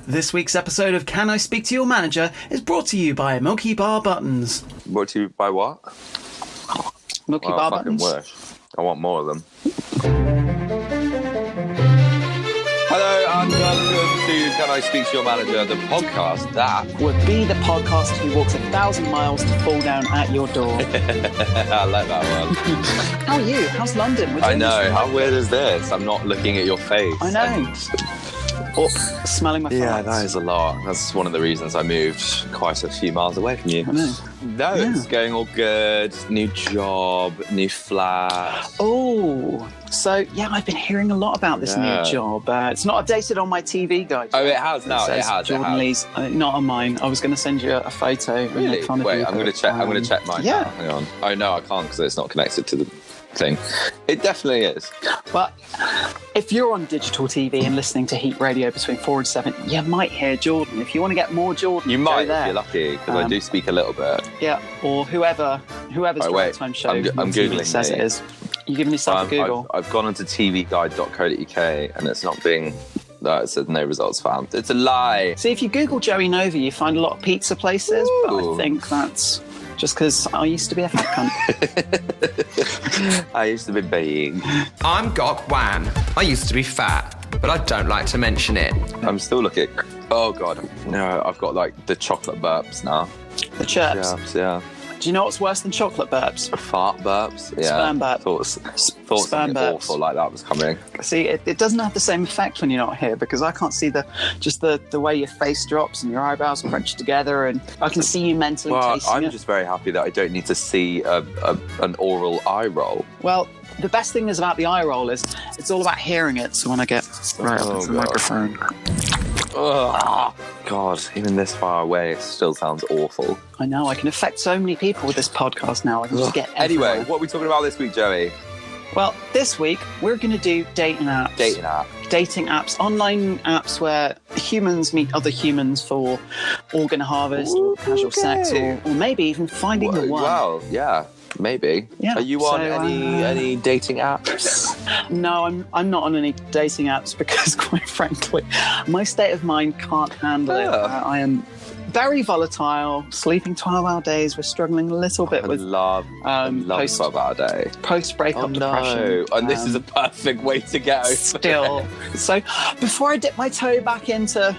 This week's episode of Can I Speak to Your Manager is brought to you by Milky Bar Buttons. Brought to you by what? Milky Bar Buttons. Wish. I want more of them. Hello and welcome to Can I Speak to Your Manager, the podcast that would be the podcast who walks 1,000 miles to fall down at your door. I like that one. How are you? How's London? I know. How weird is this? I'm not looking at your face. I know. Or smelling my farts. Yeah, that is a lot. That's one of the reasons I moved quite a few miles away from you. I know. No, it's going all good. New job, new flat. Oh, so yeah, I've been hearing a lot about this new job. It's not updated on my TV guide. Oh, it has now. It has. Jordan Lee's, not on mine. I was going to send you a photo. Really? Wait, I'm going to check. I'm going to check mine. Yeah. Now. Hang on. Oh no, I can't because it's not connected to the thing. It definitely is. Well, if you're on digital TV and listening to Heat Radio between 4 and 7, you might hear Jordan. If you want to get more Jordan, you might go there. If you're lucky, because I do speak a little bit. Yeah, or whoever's time show. I'm googling. Says it is. You giving yourself a Google? I've gone onto tvguide.co.uk and it's not being. No, it says no results found. It's a lie. See, if you Google Joey Nova, you find a lot of pizza places, but I think that's just because I used to be a fat cunt. I used to be big. I'm Gok Wan. I used to be fat, but I don't like to mention it. I'm still looking. Oh, God. No, I've got, like, the chocolate burps now. The chirps? Yeah. Do you know what's worse than chocolate burps? Fart burps? Yeah. Sperm burps. Thought something burps. awful like that was coming. See, it doesn't have the same effect when you're not here because I can't see the way your face drops and your eyebrows crunch together, and I can see you mentally tasting it. I'm just very happy that I don't need to see an oral eye roll. Well, the best thing is about the eye roll is it's all about hearing it. So when I get right up to the microphone. Oh, God, even this far away, it still sounds awful. I know, I can affect so many people with this podcast now. I can just get everywhere. Anyway, what are we talking about this week, Joey? Well, this week, we're going to do dating apps. Dating apps, online apps where humans meet other humans for organ harvest or casual sex or maybe even finding the one. Well, yeah. Maybe. Yeah, are you on any dating apps? No, I'm not on any dating apps because, quite frankly, my state of mind can't handle it. I am very volatile, sleeping 12-hour days. We're struggling a little bit with love 12-hour day. Post-breakup depression. And this is a perfect way to go. Still. So before I dip my toe back into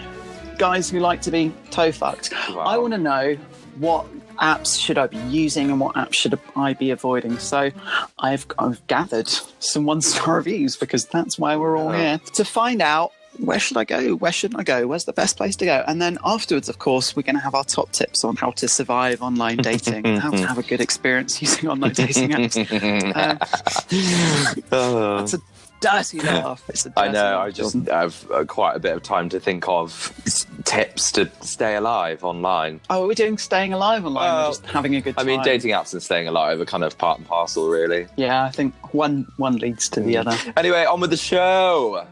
guys who like to be toe fucked, I want to know what apps should I be using and what apps should I be avoiding. So I've gathered some 1-star reviews because that's why we're all here, to find out where should I go, where shouldn't I go, where's the best place to go. And then afterwards, of course, we're going to have our top tips on how to survive online dating, how to have a good experience using online dating apps. That's a dirty laugh. I know. I just have quite a bit of time to think of tips to stay alive online. Oh, are we doing staying alive online? We're just having a good time. I mean, dating apps and staying alive are kind of part and parcel, really. Yeah, I think one leads to the other. Anyway, on with the show.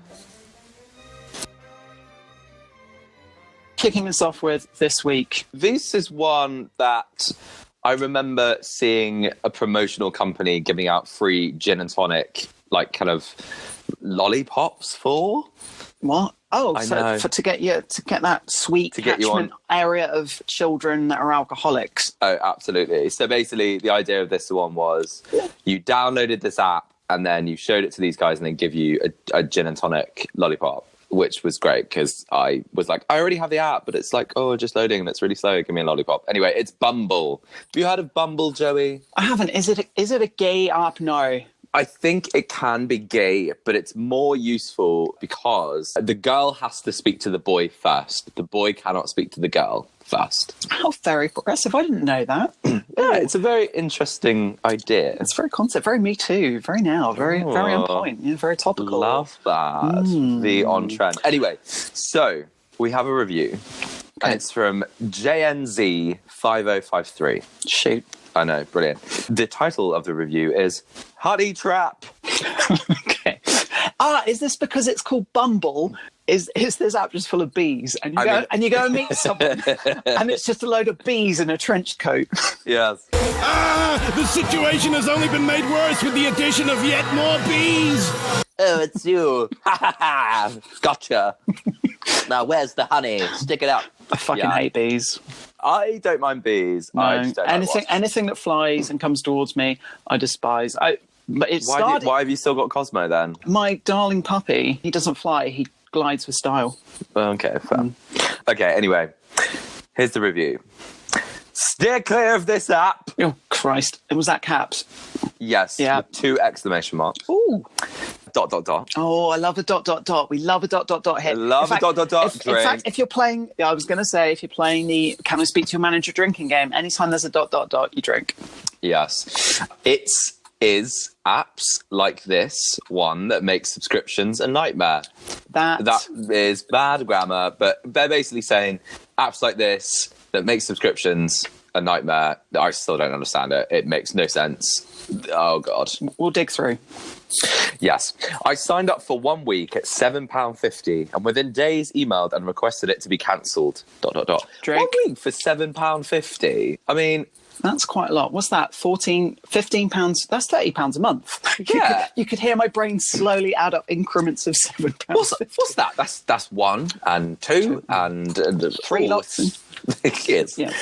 Kicking us off with this week. This is one that I remember seeing a promotional company giving out free gin and tonic, like kind of lollipops for. What? Oh, to get that sweet catchment area of children that are alcoholics. Oh, absolutely. So basically, the idea of this one was you downloaded this app and then you showed it to these guys and they give you a gin and tonic lollipop, which was great because I was like, I already have the app, but it's like, just loading and it's really slow. Give me a lollipop. Anyway, it's Bumble. Have you heard of Bumble, Joey? I haven't. Is it a gay app? No. I think it can be gay, but it's more useful because the girl has to speak to the boy first. The boy cannot speak to the girl first. How very progressive. I didn't know that. Yeah, it's a very interesting idea. It's very concept, very Me Too, very now, very on point, very topical. Love that. The on trend. Anyway, so we have a review. Okay. And it's from JNZ5053. Shoot. I know, brilliant. The title of the review is Honey Trap. Okay. Is this because it's called Bumble? Is this app just full of bees? And you go and meet someone and it's just a load of bees in a trench coat. Yes. The situation has only been made worse with the addition of yet more bees. Oh, it's you. Gotcha. Now, where's the honey? Stick it up. I fucking hate bees. I don't mind bees. No, I just don't like wasps. anything that flies and comes towards me, I despise. But it Why started. have you still got Cosmo then? My darling puppy, he doesn't fly. He glides with style. Okay, fair. Okay, anyway, here's the review. Steer clear of this app. Oh Christ! Was that caps? Yes. Yeah. With 2 exclamation marks. Ooh. ... Oh, I love a ... We love a ... hit. Love in a ... fact, in fact, if you're playing, I was going to say, if you're playing the Can I Speak to Your Manager drinking game, anytime there's a ... you drink. Yes. It is apps like this one that makes subscriptions a nightmare. That is bad grammar, but they're basically saying apps like this that make subscriptions a nightmare. I still don't understand it. It makes no sense. Oh, God. We'll dig through. Yes. I signed up for 1 week at £7.50 and within days emailed and requested it to be cancelled. ... Drink. 1 week for £7.50. I mean... That's quite a lot. What's that? 14, 15 pounds. That's 30 pounds a month. Yeah. You could hear my brain slowly add up increments of £7. What's that? That's 1 and 2 and 3 lots. Yes. Yeah.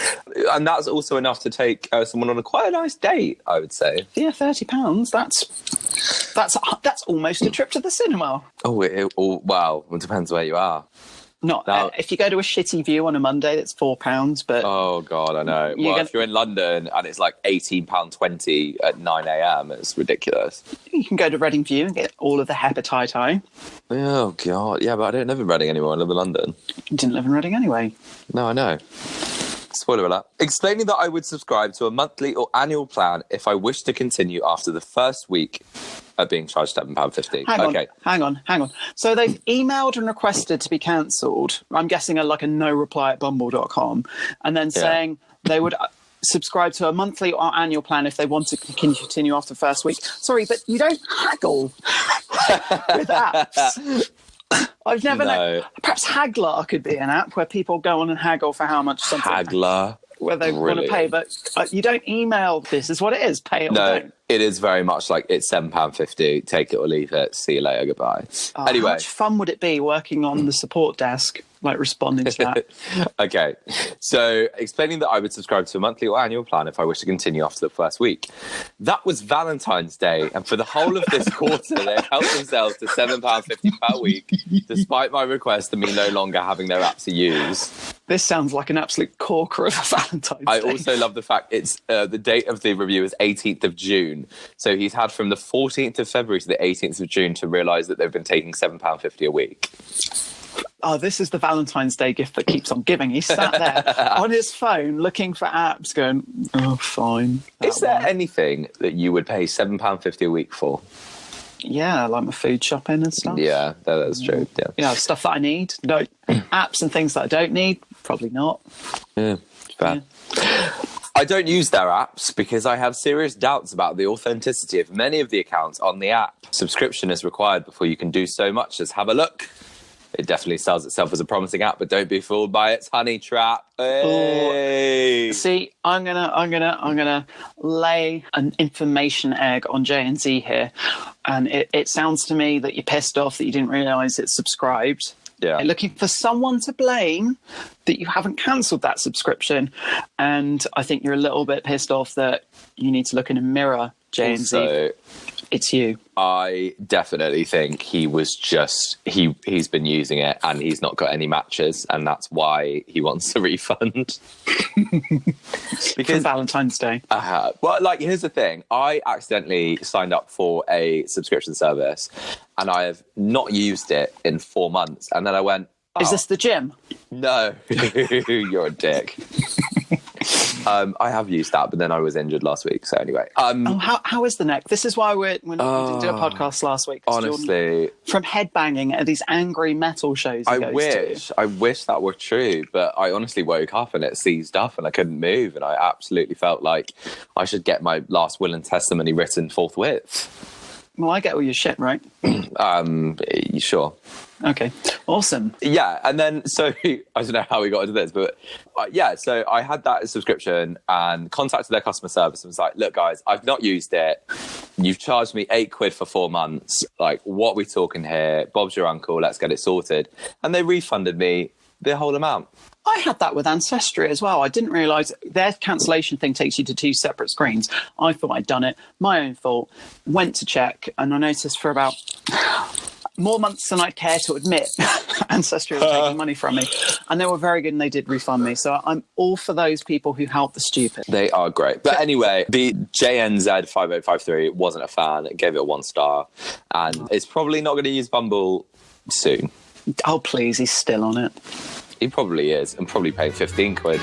And that's also enough to take someone on a quite a nice date, I would say. Yeah, £30. That's almost a trip to the cinema. Wow. It depends where you are. Not if you go to a shitty view on a Monday, that's £4. But oh God, I know. If you're in London and it's like £18.20 at 9 a.m, it's ridiculous. You can go to Reading View and get all of the hepatitis. Oh God, yeah, but I don't live in Reading anymore. I live in London. You didn't live in Reading anyway. No, I know. Spoiler alert. Explaining that I would subscribe to a monthly or annual plan if I wish to continue after the first week of being charged £7.50. Hang on. So they've emailed and requested to be cancelled. I'm guessing like a no reply at bumble.com, and then saying they would subscribe to a monthly or annual plan if they want to continue after the first week. Sorry, but you don't haggle with apps. I've never known. Perhaps Haggler could be an app where people go on and haggle for how much something. Haggler. Where they want to pay, but you don't email. This is what it is. Pay it or don't. It is very much like it's £7.50. Take it or leave it. See you later. Goodbye. Anyway, how much fun would it be working on the support desk, like responding to that? Okay, so explaining that I would subscribe to a monthly or annual plan if I wish to continue after the first week. That was Valentine's Day, and for the whole of this quarter, they helped themselves to £7.50 per week, despite my request of me no longer having their app to use. This sounds like an absolute corker of a Valentine's Day. I also love the fact it's the date of the review is 18th of June. So he's had from the 14th of February to the 18th of June to realise that they've been taking £7.50 a week. Oh, this is the Valentine's Day gift that keeps on giving. He sat there on his phone looking for apps going, oh, fine. Is there anything that you would pay £7.50 a week for? Yeah, like my food shopping and stuff. Yeah, that's true. Yeah. You know, stuff that I need. No, apps and things that I don't need, probably not. Yeah, fair. Yeah. I don't use their apps because I have serious doubts about the authenticity of many of the accounts on the app. Subscription is required before you can do so much as have a look. It definitely sells itself as a promising app, but don't be fooled by its honey trap. Hey. See, I'm gonna lay an information egg on J&Z here, and it sounds to me that you're pissed off that you didn't realise it's subscribed. Yeah. You're looking for someone to blame that you haven't cancelled that subscription, and I think you're a little bit pissed off that you need to look in a mirror, J&Z. Also, it's you. I definitely think he was just he's been using it and he's not got any matches, and that's why he wants a refund. Because from Valentine's Day. Well, like, here's the thing. I accidentally signed up for a subscription service and I have not used it in 4 months. And then I went, Is this the gym? No, you're a dick. I have used that, but then I was injured last week. So anyway, how is the neck? This is why we didn't do a podcast last week. Honestly, Jordan, from headbanging at these angry metal shows. I wish that were true, but I honestly woke up and it seized up and I couldn't move, and I absolutely felt like I should get my last will and testimony written forthwith. Well, I get all your shit, right? You sure? Okay, awesome. Yeah, and then, so, I don't know how we got into this, but so I had that subscription and contacted their customer service and was like, look, guys, I've not used it. You've charged me £8 for 4 months. Like, what are we talking here? Bob's your uncle. Let's get it sorted. And they refunded me the whole amount. I had that with Ancestry as well. I didn't realise their cancellation thing takes you to 2 separate screens. I thought I'd done it. My own fault. Went to check, and I noticed for about more months than I'd care to admit, Ancestry were taking money from me. And they were very good, and they did refund me. So I'm all for those people who help the stupid. They are great. But anyway, the JNZ5053 wasn't a fan. It gave it a 1 star. And it's probably not going to use Bumble soon. Oh, please, he's still on it. He probably is, and probably paying £15.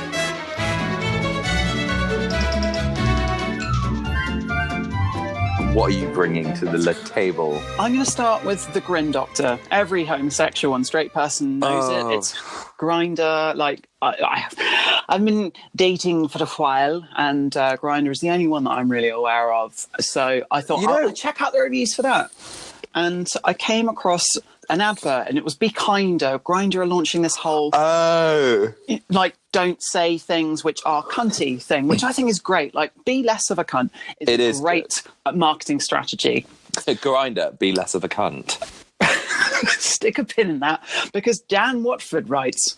What are you bringing to the table? I'm going to start with the Grin Doctor. Every homosexual and straight person knows it. It's Grindr. Like, I've been dating for a while, and Grindr is the only one that I'm really aware of. So I thought, I'll check out the reviews for that. And I came across an advert, and it was Be Kinder. Grindr are launching this whole don't say things which are cunty thing, which I think is great. Like, be less of a cunt. It is great marketing strategy. Grindr, be less of a cunt. Stick a pin in that, because Dan Watford writes,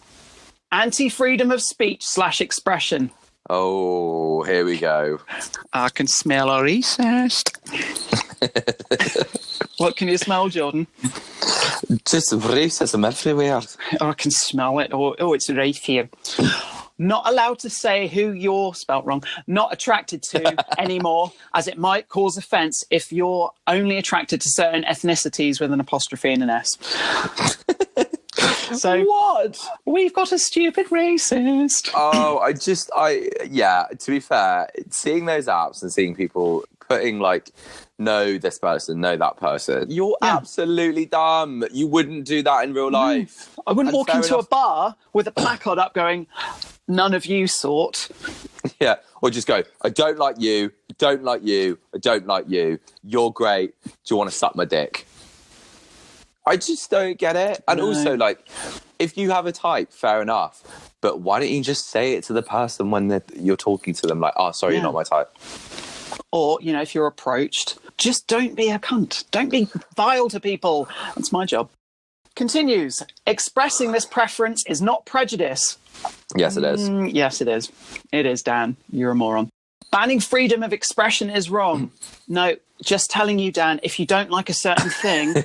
anti-freedom of speech / expression. Oh, here we go. I can smell a racist. What can you smell, Jordan? Just racism everywhere. Oh, I can smell it. Oh, it's right here. Not allowed to say who you're, spelt wrong, not attracted to anymore, as it might cause offence if you're only attracted to certain ethnicities with an apostrophe and an S. So what? We've got a stupid racist. To be fair, seeing those apps and seeing people putting like, know this person, know that person, you're absolutely dumb. You wouldn't do that in real life. I wouldn't walk into a bar with a placard up going, none of you sort. Yeah, or just go, I don't like you, don't like you, I don't like you, you're great, do you want to suck my dick? I just don't get it. And also, like, if you have a type, fair enough. But why don't you just say it to the person when you're talking to them? Like, oh, sorry, you're not my type. Or, you know, if you're approached, just don't be a cunt. Don't be vile to people. That's my job. Continues. Expressing this preference is not prejudice. Yes, it is. Yes, it is. It is, Dan. You're a moron. Banning freedom of expression is wrong. No, just telling you, Dan, if you don't like a certain thing,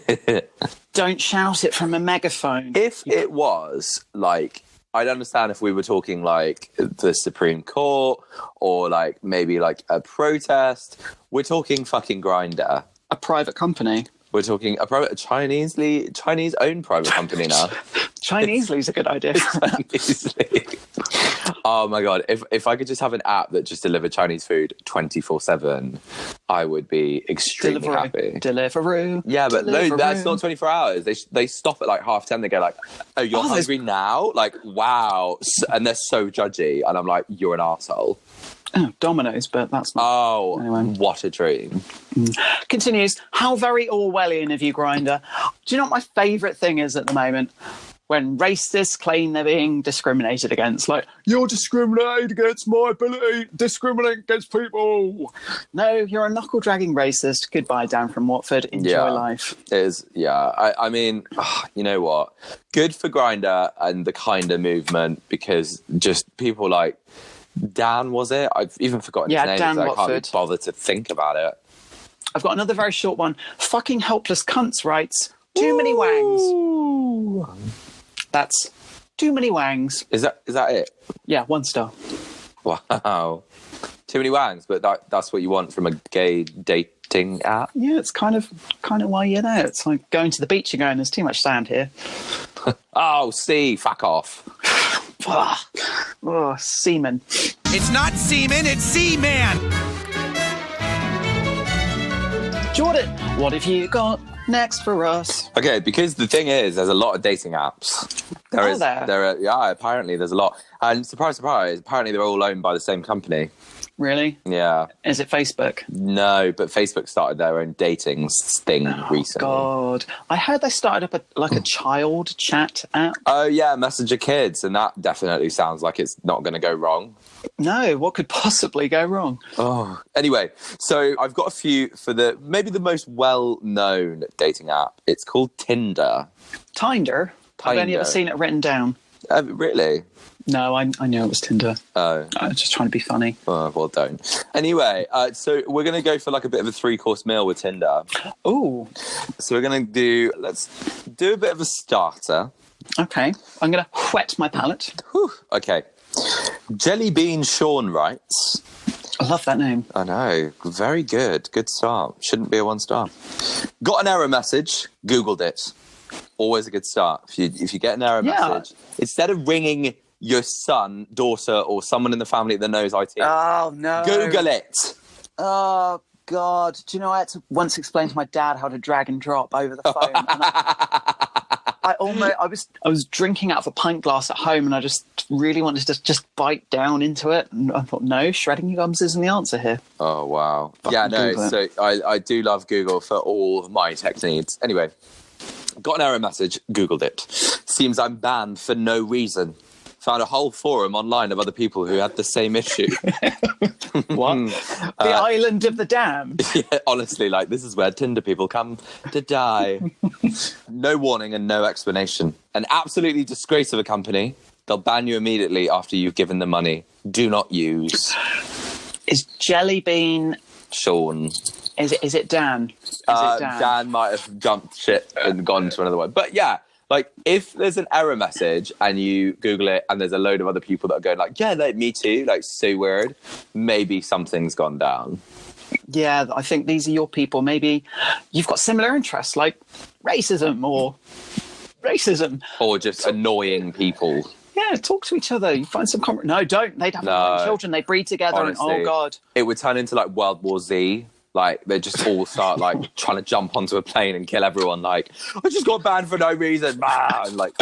don't shout it from a megaphone. If it was, like, I'd understand if we were talking, like, the Supreme Court or, like, maybe, like, a protest. We're talking fucking Grindr. A private company. We're talking a Chinese-owned private company now. Chinesely's a good idea. Chinesely. Oh my God. If I could just have an app that just delivered Chinese food 24/7, I would be extremely happy. Deliveroo. Yeah, but no, that's not 24 hours. They stop at like 10:30. They go like, oh, you're hungry now? Like, wow. And they're so judgy. And I'm like, you're an arsehole. Oh, Domino's, but that's not... Oh, anyway. What a dream. Continues. How very Orwellian of you, Grindr. Do you know what my favourite thing is at the moment? When racists claim they're being discriminated against. Like, you're discriminated against my ability, discriminate against people. No, you're a knuckle-dragging racist. Goodbye, Dan from Watford. Enjoy life. It is, yeah. I mean, you know what? Good for Grindr and the Kinder movement, because just people like Dan, was it? I've even forgotten his name. Dan so Watford. I can't bother to think about it. I've got another very short one. Fucking helpless cunts writes, too many wangs. That's too many wangs. Is that it? Yeah, 1 star. Wow. Too many wangs, but that's what you want from a gay dating app? Yeah, it's kind of why you're there. It's like going to the beach and going, there's too much sand here. Oh, fuck off. Oh, semen. It's not semen, it's Seaman. Jordan, what have you got? Next for us. Okay, because the thing is, there's a lot of dating apps. Apparently there's a lot. And surprise, surprise, apparently they're all owned by the same company. Really? Yeah. Is it Facebook? No, but Facebook started their own dating thing recently. God. I heard they started up a child chat app. Oh, yeah, Messenger Kids. And that definitely sounds like it's not going to go wrong. No, what could possibly go wrong? Oh, anyway, so I've got a few for maybe the most well-known dating app. It's called Tinder. Tinder? I've only ever seen it written down. Really? No, I knew it was Tinder. Oh. I was just trying to be funny. Oh, well, don't. Anyway, so we're going to go for like a bit of a 3-course meal with Tinder. Ooh. So we're going to let's do a bit of a starter. Okay. I'm going to whet my palate. Whew. Okay. Jelly Bean Sean writes... I love that name. I know. Very good. Good start. Shouldn't be a 1-star. Got an error message. Googled it. Always a good start. If you get an error message, instead of ringing your son, daughter, or someone in the family that knows IT, oh no, Google it. Oh God! Do you know I had to once explain to my dad how to drag and drop over the phone? I was drinking out of a pint glass at home, and I just really wanted to just bite down into it, and I thought, no, shredding your gums isn't the answer here. Oh wow! Yeah, no. So I do love Google for all my tech needs. Anyway. Got an error message, Googled it. Seems I'm banned for no reason. Found a whole forum online of other people who had the same issue. What? The island of the damned? Yeah, honestly, like, this is where Tinder people come to die. No warning and no explanation. An absolutely disgrace of a company. They'll ban you immediately after you've given them money. Do not use. Is Jelly Bean... Sean. Is it Dan? Dan might have jumped ship and gone to another one. But yeah, like if there's an error message and you Google it and there's a load of other people that are going like, yeah, like me too, like so weird, maybe something's gone down. Yeah, I think these are your people. Maybe you've got similar interests like racism. Or just annoying people. Yeah, talk to each other. You find some common... No, don't. They'd have children. They breed together. Honestly, and, oh, God. It would turn into like World War Z. Like, they just all start, like, trying to jump onto a plane and kill everyone. Like, I just got banned for no reason. Man. Like,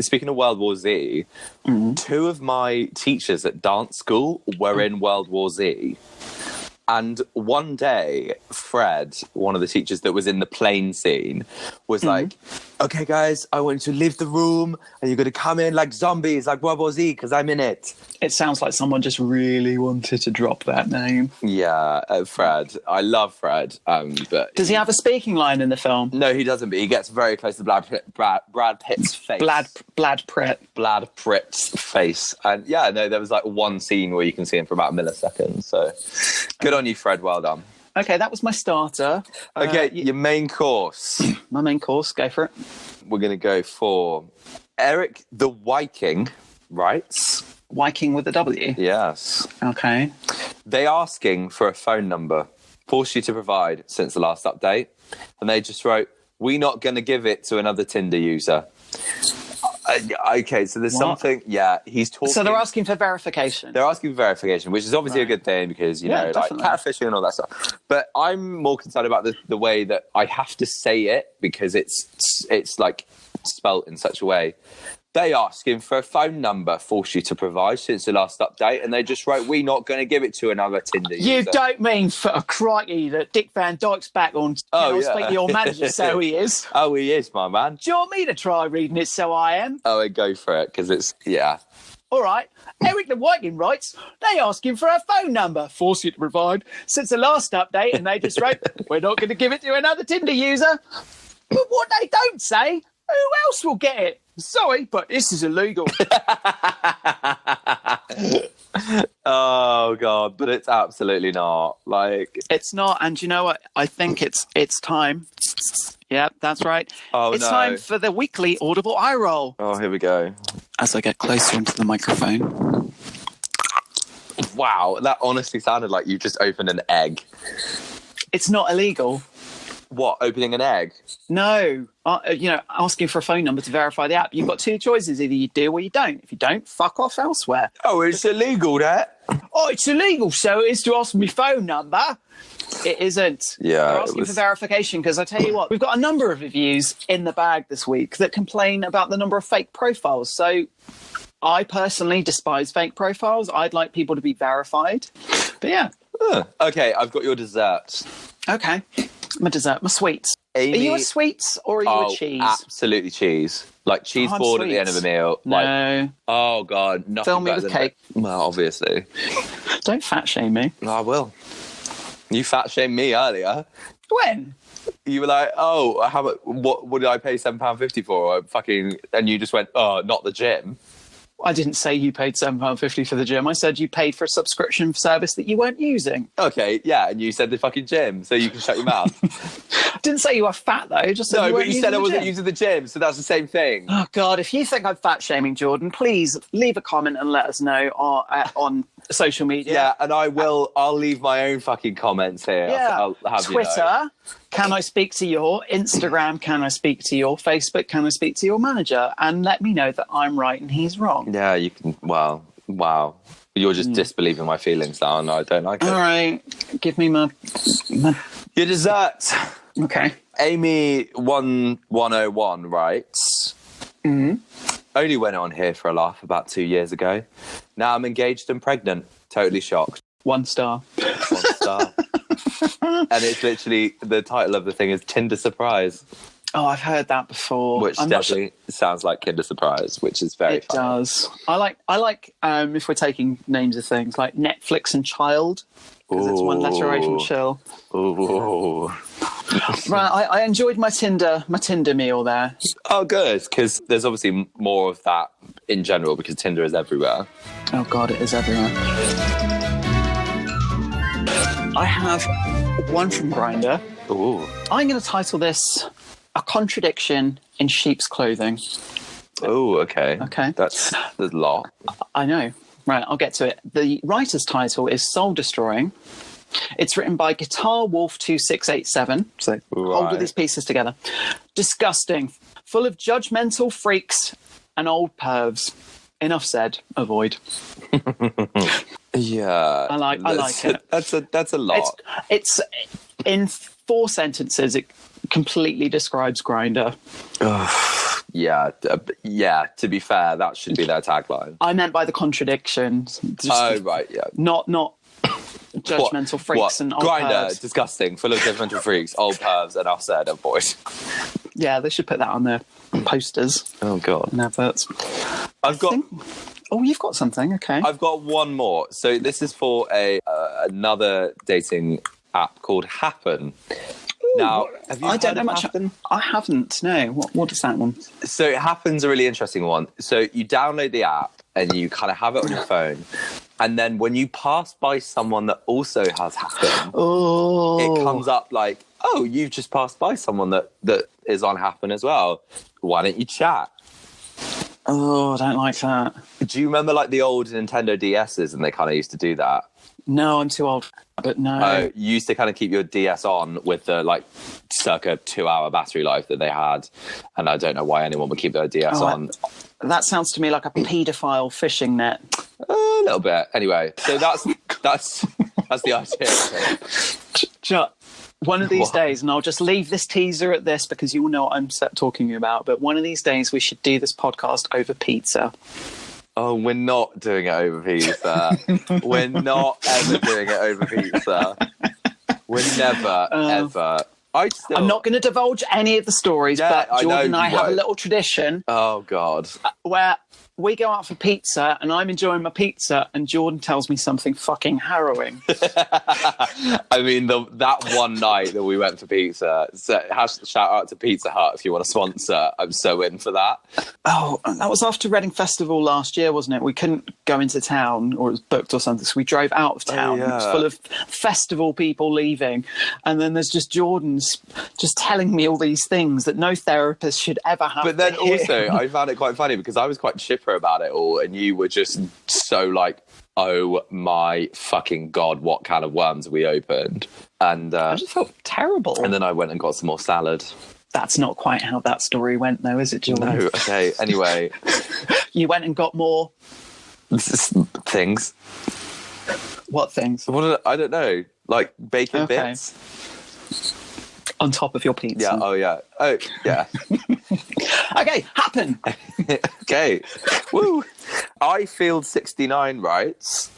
speaking of World War Z, 2 of my teachers at dance school were in World War Z. And one day, Fred, one of the teachers that was in the plane scene, was like, okay, guys, I want you to leave the room and you're going to come in like zombies, like World War Z, because I'm in it. It sounds like someone just really wanted to drop that name. Yeah, Fred. I love Fred. But does he have a speaking line in the film? No, he doesn't, but he gets very close to Brad Pitt's face. Brad Pitt's face. And yeah, no, there was like one scene where you can see him for about a millisecond. So good on you, Fred. Well done. Okay, that was my starter. Okay, your main course. My main course, go for it. We're going to go for Eric the Viking writes... Viking with a W? Yes. Okay. They asking for a phone number, forced you to provide since the last update. And they just wrote, we're not going to give it to another Tinder user. Okay, so there's something... Yeah, he's talking... So they're asking for verification? They're asking for verification, which is obviously a good thing because, you know, definitely. like catfishing and all that stuff. But I'm more concerned about the way that I have to say it because it's like spelt in such a way. They asking for a phone number, force you to provide since the last update, and they just wrote, we're not going to give it to another Tinder user. You don't mean for a crikey that Dick Van Dyke's back on speak to your manager, so he is. Oh, he is, my man. Do you want me to try reading it so I am? Oh, go for it, because it's, yeah. All right. Eric the Viking writes, they asking for a phone number, force you to provide since the last update, and they just wrote, we're not going to give it to another Tinder user. But what they don't say, who else will get it? Sorry, but this is illegal. Oh, God, but it's absolutely not. Like, it's not, and you know what? I think it's time. Yeah, that's right. Oh, it's time for the weekly audible eye roll. Oh, here we go. As I get closer into the microphone. Wow, that honestly sounded like you just opened an egg. It's not illegal. What, opening an egg? No. Asking for a phone number to verify the app. You've got 2 choices. Either you do or you don't. If you don't, fuck off elsewhere. Oh, it's illegal, that? Oh, it's illegal, so it is to ask me phone number. It isn't. Yeah, They're it asking was- for verification because I tell you what, we've got a number of reviews in the bag this week that complain about the number of fake profiles. So I personally despise fake profiles. I'd like people to be verified. But yeah. Okay, I've got your dessert. Okay. My dessert, my sweets. Amy, Are you a sweets or are you a cheese? Absolutely cheese. Like cheese I'm board at the end of sweets. the meal. No. Like, oh God, nothing Fill me better with than cake. Well, obviously. Don't fat shame me. I will. You fat shamed me earlier. When? You were like, oh, how much? What did I pay £7.50 for? And you just went, oh, not the gym. I didn't say you paid £7.50 for the gym. I said you paid for a subscription service that you weren't using. Okay, yeah, and you said the fucking gym, so you can shut your mouth. I didn't say you were fat, though. Just said No, you but weren't you using said I the wasn't gym. using the gym, so that's the same thing. Oh, God, if you think I'm fat shaming Jordan, please leave a comment and let us know on social media. Yeah, and I'll leave my own fucking comments here. Yeah. I'll have Twitter, you know. can I speak to your Instagram? Can I speak to your Facebook? Can I speak to your manager? And let me know that I'm right and he's wrong. Yeah, you can. Well, wow. You're just disbelieving my feelings now, and I don't like it. All right, give me my... Your dessert. Okay. Amy1101 writes, only went on here for a laugh about 2 years ago. Now I'm engaged and pregnant. Totally shocked. 1 star. 1 star. And it's literally, the title of the thing is Tinder Surprise, Oh, I've heard that before. which I'm not sure- definitely sounds like Kinder Surprise, which is very It funny. does. I like if we're taking names of things like Netflix and Child, because it's one letter away from Ooh. chill. Ooh. Right, I enjoyed my Tinder meal there. Oh, good, because there's obviously more of that in general, because Tinder is everywhere. Oh God, it is everywhere. I have one from Grindr. Ooh. I'm going to title this "A Contradiction in Sheep's Clothing." Oh, okay. Okay. There's a lot. I know. Right, I'll get to it. The writer's title is Soul Destroying. It's written by Guitar Wolf 2687. So hold all Right. these pieces together. Disgusting. Full of judgmental freaks and old pervs. Enough said. Avoid. Yeah. I like it. That's a lot. It's in 4 sentences. It completely describes Grindr. Yeah. Yeah. To be fair, that should be their tagline. I meant by the contradictions. Just Right. Yeah. not judgmental freaks and old Grindr, pervs. disgusting, full of judgmental freaks, old pervs, and enough said. Avoid. Yeah, they should put that on their posters Oh God. and adverts. I've got. Oh, you've got something. Okay. I've got one more. So this is for another dating app called Happen. Now, have you I heard don't know of much. Happen? I haven't. No. What is that one? So Happen's a really interesting one. So you download the app and you kind of have it on your phone. And then when you pass by someone that also has Happen, Oh, it comes up like, oh, you've just passed by someone that is on Happen as well. Why don't you chat? Oh, I don't like that. Do you remember like the old Nintendo DSs and they kind of used to do that? No, I'm too old. But no. You used to kind of keep your DS on with the like circa 2-hour battery life that they had. And I don't know why anyone would keep their DS on. That sounds to me like a paedophile fishing net. A little bit. Anyway, so that's the idea. One of these What? days, and I'll just leave this teaser at this because you will know what I'm talking about, but one of these days we should do this podcast over pizza. Oh, we're not doing it over pizza. We're not ever doing it over pizza. We're never, ever. I'm not going to divulge any of the stories, Yeah, but I know Jordan and I you have a won't. little tradition Oh, God. where we go out for pizza and I'm enjoying my pizza and Jordan tells me something fucking harrowing. I mean, that one night that we went for pizza, so shout out to Pizza Hut if you want to sponsor. I'm so in for that. Oh, that was after Reading Festival last year, wasn't it? We couldn't go into town, or it was booked or something, so we drove out of town. yeah. It was full of festival people leaving. And then there's just Jordan's just telling me all these things that no therapist should ever have But then to hear. also, I found it quite funny because I was quite chipper about it all, and you were just so like, oh my fucking God, what can of worms we opened. And I just felt terrible. and then I went and got some more salad. That's not quite how that story went, though, is it, Jordan? No, okay, anyway. You went and got more... Things. What things? I don't know. like bacon bits. On top of your pizza. Yeah. Oh yeah. Okay, happen. Okay. Woo. iField69 writes,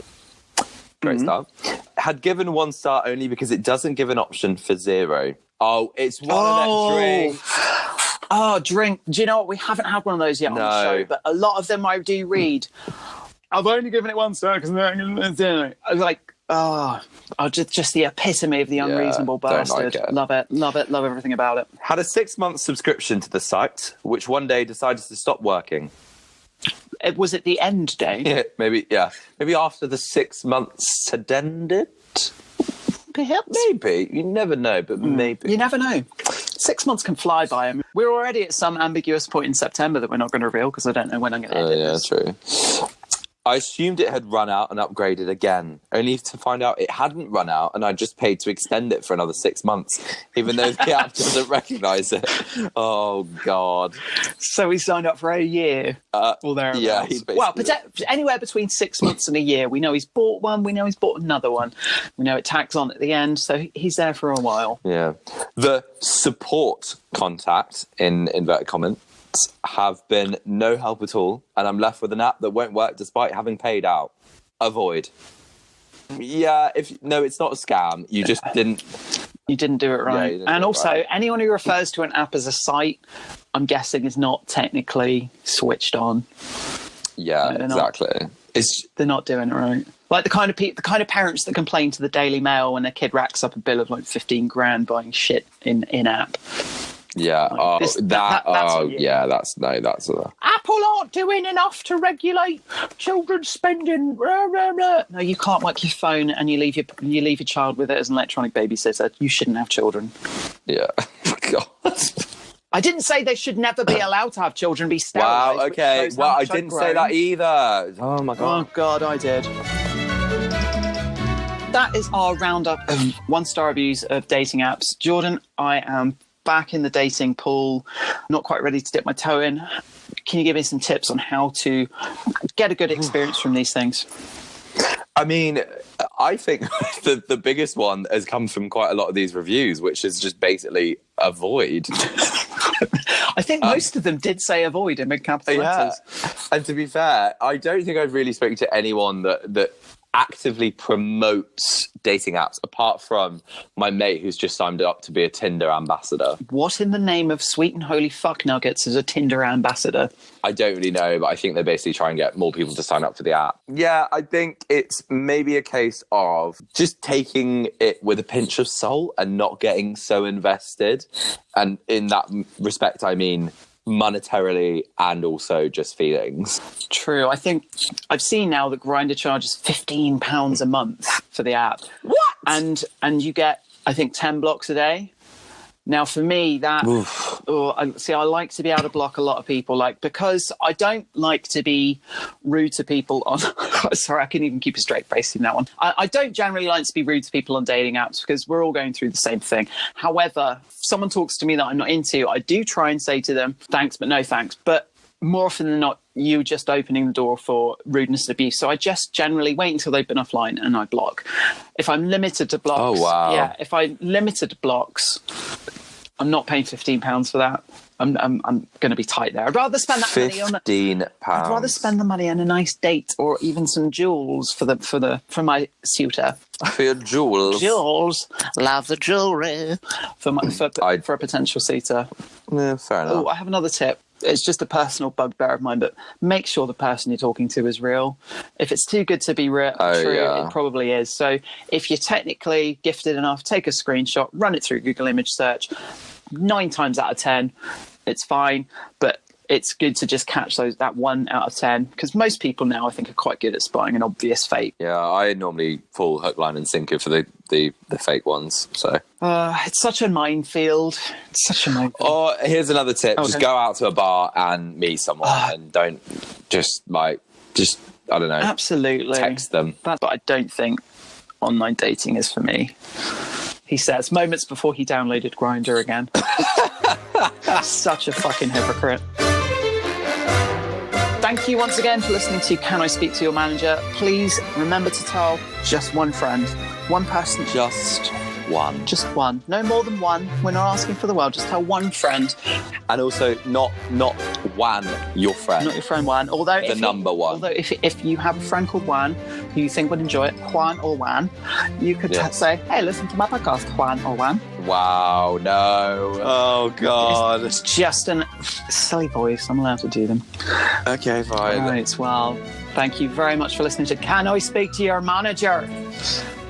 great start, had given 1 star only because it doesn't give an option for 0. Oh, it's one of them drinks. Oh, drink. Do you know what? We haven't had one of those yet on the show, but a lot of them I do read. I've only given it 1 star because I was like, just the epitome of the unreasonable bastard. Love it. Love everything about it. Had a 6-month subscription to the site, which one day decided to stop working. Was it the end day? Yeah, maybe after the 6 months had ended. Perhaps. Maybe. You never know, but maybe. You never know. 6 months can fly by. I mean, we're already at some ambiguous point in September that we're not going to reveal because I don't know when I'm going to edit this. True. I assumed it had run out and upgraded again, only to find out it hadn't run out and I just paid to extend it for another 6 months, even though the app doesn't recognise it. Oh, God. So he signed up for a year or thereabouts. Yeah, well, anywhere between 6 months and a year. We know he's bought one. We know he's bought another one. We know it tacks on at the end. So he's there for a while. Yeah. The support contact, in inverted commas, have been no help at all, and I'm left with an app that won't work despite having paid out. Avoid. Yeah, it's not a scam. You just didn't. You didn't do it right. Yeah, and also, anyone who refers to an app as a site, I'm guessing, is not technically switched on. Yeah, exactly. They're not doing it right. Like the kind of parents that complain to the Daily Mail when their kid racks up a bill of like 15 grand buying shit in app. Yeah. That's Apple aren't doing enough to regulate children's spending. Blah, blah, blah. No, you can't work your phone and you leave your child with it as an electronic babysitter. You shouldn't have children. Yeah. God. I didn't say they should never be allowed to have children be sterilised. Wow. Okay. Well, I didn't say that either. Oh my God. Oh God, I did. That is our roundup of 1-star reviews of dating apps. Jordan, I am back in the dating pool, not quite ready to dip my toe in. Can you give me some tips on how to get a good experience from these things? I mean, I think the biggest one has come from quite a lot of these reviews, which is just basically avoid. I think most of them did say avoid in big capital letters. And to be fair, I don't think I've really spoken to anyone that actively promotes dating apps, apart from my mate who's just signed up to be a Tinder ambassador. What in the name of sweet and holy fuck nuggets is a Tinder ambassador? I don't really know, but I think they basically try and get more people to sign up for the app. Yeah, I think it's maybe a case of just taking it with a pinch of salt and not getting so invested. And in that respect, I mean monetarily and also just feelings. True. I think I've seen now that Grindr charges £15 a month for the app. What? And you get, I think, 10 blocks a day. Now, for me, that... I like to be able to block a lot of people, because I don't like to be rude to people on... Sorry, I couldn't even keep a straight face in that one. I don't generally like to be rude to people on dating apps because we're all going through the same thing. However, if someone talks to me that I'm not into, I do try and say to them, thanks, but no thanks. But more often than not, you just opening the door for rudeness and abuse. So I just generally wait until they've been offline and I block. If I'm limited to blocks... Oh, wow. Yeah, if I'm limited to blocks... I'm not paying £15 for that. I'm going to be tight there. I'd rather spend that money on £15. I'd rather spend the money on a nice date or even some jewels for my suitor. For your jewels. Jewels, love the jewelry for a potential suitor. Yeah, fair enough. Oh, I have another tip. It's just a personal bugbear of mine, but make sure the person you're talking to is real. If it's too good to be true, it probably is. So if you're technically gifted enough, take a screenshot, run it through Google image search. 9 times out of 10, it's fine, but it's good to just catch that 1 out of 10, because most people now, I think, are quite good at spotting an obvious fake. Yeah, I normally fall hook, line and sinker for the fake ones. So it's such a minefield. It's such a minefield. Or here's another tip: okay. Just go out to a bar and meet someone, and don't just I don't know. Absolutely, text them. But I don't think online dating is for me. He says moments before he downloaded Grindr again. Such a fucking hypocrite. Thank you once again for listening to Can I Speak to Your Manager? Please remember to tell just one friend, one person. Just one. Just one. No more than one. We're not asking for the world. Just tell one friend. And also, not Juan, your friend. Not your friend Juan. Although the number one. Although if you have a friend called Juan who you think would enjoy it, Juan or Juan, you could say, hey, listen to my podcast, Juan or Juan. Wow, no. Oh, God. It's just a silly voice. I'm allowed to do them. Okay, fine. Right, well, thank you very much for listening to Can I Speak to Your Manager?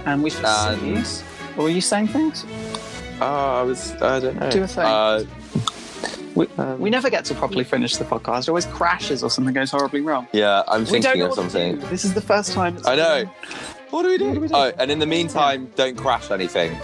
And we shall see you. Or were you saying things? I don't know. Do a thing. We never get to properly finish the podcast. It always crashes or something goes horribly wrong. Yeah, I'm thinking of something. This is the first time. I know. What do we do? Oh, and in the meantime, don't crash anything.